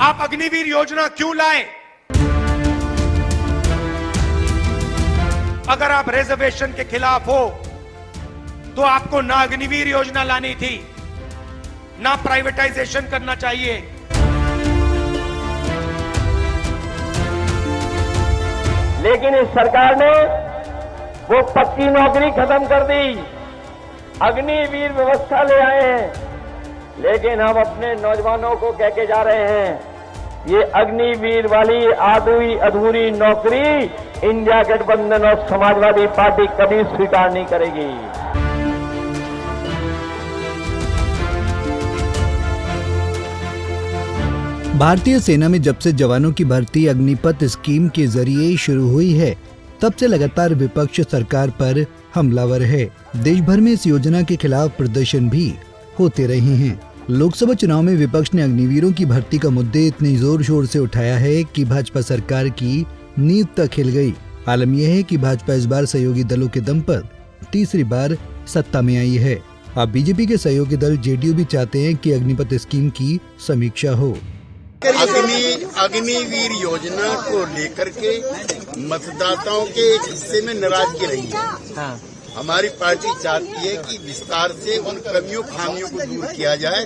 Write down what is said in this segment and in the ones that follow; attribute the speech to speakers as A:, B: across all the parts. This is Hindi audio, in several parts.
A: आप अग्निवीर योजना क्यों लाए? अगर आप रिजर्वेशन के खिलाफ हो तो आपको ना अग्निवीर योजना लानी थी, ना प्राइवेटाइजेशन करना चाहिए।
B: लेकिन इस सरकार ने वो पक्की नौकरी खत्म कर दी, अग्निवीर व्यवस्था ले आए हैं। लेकिन हम अपने नौजवानों को कह के जा रहे हैं, ये अग्निवीर वाली आधी अधूरी नौकरी इंडिया गठबंधन और समाजवादी पार्टी कभी स्वीकार नहीं करेगी।
C: भारतीय सेना में जब से जवानों की भर्ती अग्निपथ स्कीम के जरिए शुरू हुई है, तब से लगातार विपक्ष सरकार पर हमलावर है। देश भर में इस योजना के खिलाफ प्रदर्शन भी होते रहे हैं। लोकसभा चुनाव में विपक्ष ने अग्निवीरों की भर्ती का मुद्दे इतने जोर शोर से उठाया है कि भाजपा सरकार की नींव तक हिल गई। आलम यह है कि भाजपा इस बार सहयोगी दलों के दम पर तीसरी बार सत्ता में आई है। अब बीजेपी के सहयोगी दल जेडीयू भी चाहते हैं कि अग्निपथ स्कीम की समीक्षा हो।
D: अग्निवीर योजना को लेकर के मतदाताओं के एक हिस्से में नाराजगी रही है। हाँ। हमारी पार्टी चाहती है कि विस्तार से उन कमियों खामियों को दूर किया जाए,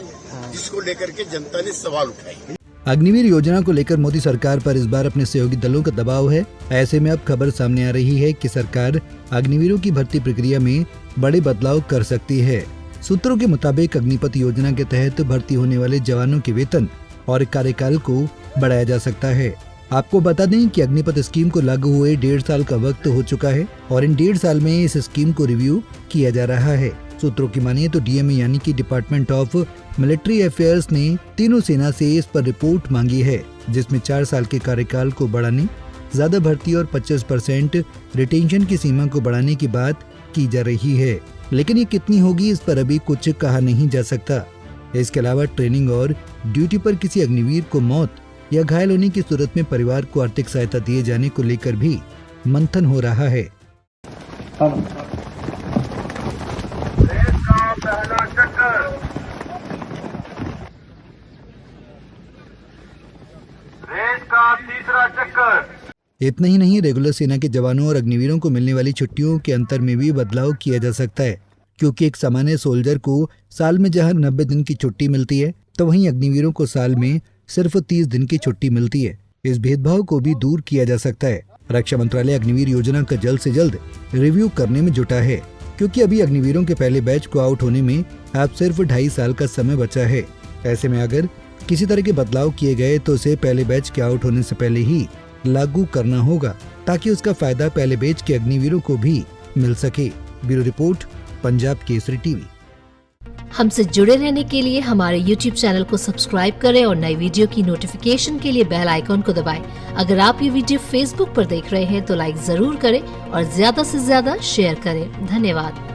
D: जिसको लेकर के जनता ने सवाल उठाए।
C: अग्निवीर योजना को लेकर मोदी सरकार पर इस बार अपने सहयोगी दलों का दबाव है। ऐसे में अब खबर सामने आ रही है कि सरकार अग्निवीरों की भर्ती प्रक्रिया में बड़े बदलाव कर सकती है। सूत्रों के मुताबिक अग्निपथ योजना के तहत भर्ती होने वाले जवानों के वेतन और कार्यकाल को बढ़ाया जा सकता है। आपको बता दें कि अग्निपथ स्कीम को लागू हुए 1.5 साल का वक्त हो चुका है और इन 1.5 साल में इस स्कीम को रिव्यू किया जा रहा है। सूत्रों की मानिए तो डीएमए यानी कि डिपार्टमेंट ऑफ मिलिट्री अफेयर्स ने तीनों सेना से इस पर रिपोर्ट मांगी है, जिसमें 4 साल के कार्यकाल को बढ़ाने, ज्यादा भर्ती और 25% रिटेंशन की सीमा को बढ़ाने की बात की जा रही है। लेकिन ये कितनी होगी, इस पर अभी कुछ कहा नहीं जा सकता। इसके अलावा ट्रेनिंग और ड्यूटी पर किसी अग्निवीर को मौत या घायल होने की सूरत में परिवार को आर्थिक सहायता दिए जाने को लेकर भी मंथन हो रहा है।
A: तीसरा चक्कर।
C: इतना ही नहीं, रेगुलर सेना के जवानों और अग्निवीरों को मिलने वाली छुट्टियों के अंतर में भी बदलाव किया जा सकता है, क्योंकि एक सामान्य सोल्जर को साल में जहां 90 दिन की छुट्टी मिलती है, तो वहीं अग्निवीरों को साल में सिर्फ 30 दिन की छुट्टी मिलती है। इस भेदभाव को भी दूर किया जा सकता है। रक्षा मंत्रालय अग्निवीर योजना का जल्द से जल्द रिव्यू करने में जुटा है, क्योंकि अभी अग्निवीरों के पहले बैच को आउट होने में अब सिर्फ 2.5 साल का समय बचा है। ऐसे में अगर किसी तरह के बदलाव किए गए तो उसे पहले बैच के आउट होने से पहले ही लागू करना होगा, ताकि उसका फायदा पहले बैच के अग्निवीरों को भी मिल सके। Bureau report, Punjab Kesari TV.
E: हमसे जुड़े रहने के लिए हमारे YouTube चैनल को सब्सक्राइब करें और नई वीडियो की नोटिफिकेशन के लिए बेल आइकॉन को दबाएं। अगर आप ये वीडियो Facebook पर देख रहे हैं तो लाइक जरूर करें और ज्यादा से ज्यादा शेयर करें। धन्यवाद।